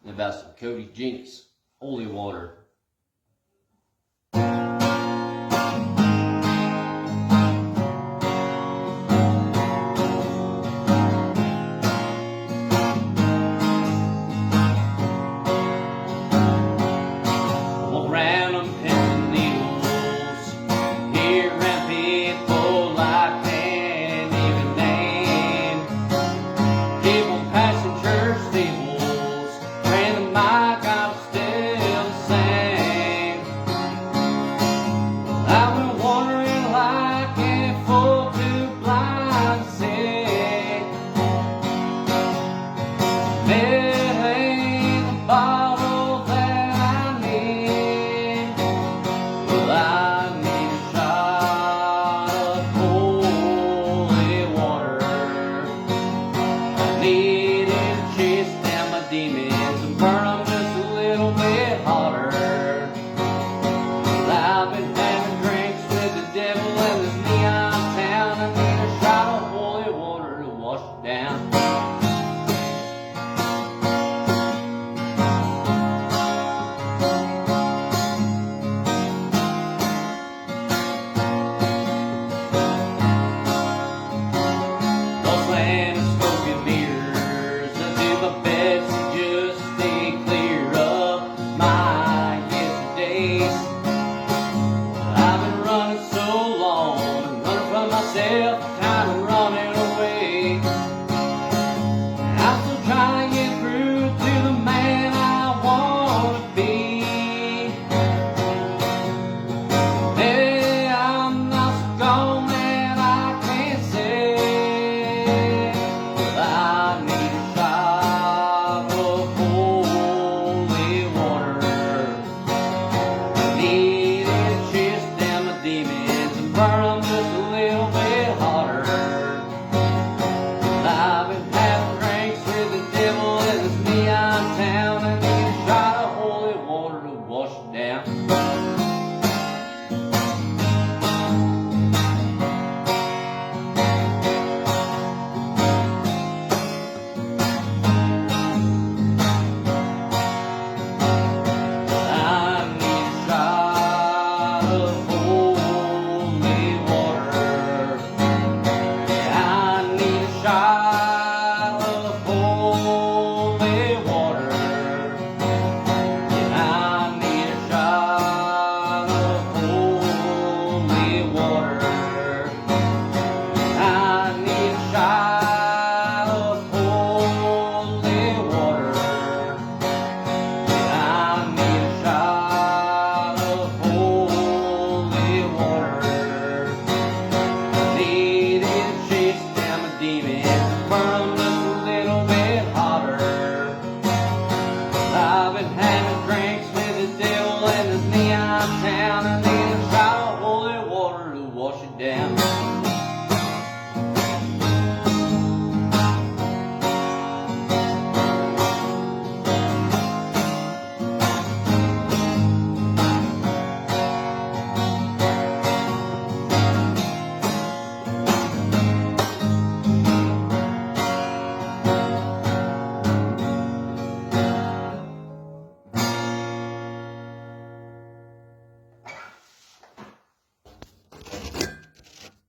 about some Cody Jinks holy water. Walk around on pins and needles, hear around people I can't even name. People passing church steeples, praying to my God still the same. I've been wondering why I can't fall too blind to see. It ain't the bottle that I need, but I need a shot of holy water. I need it to chase down my demons.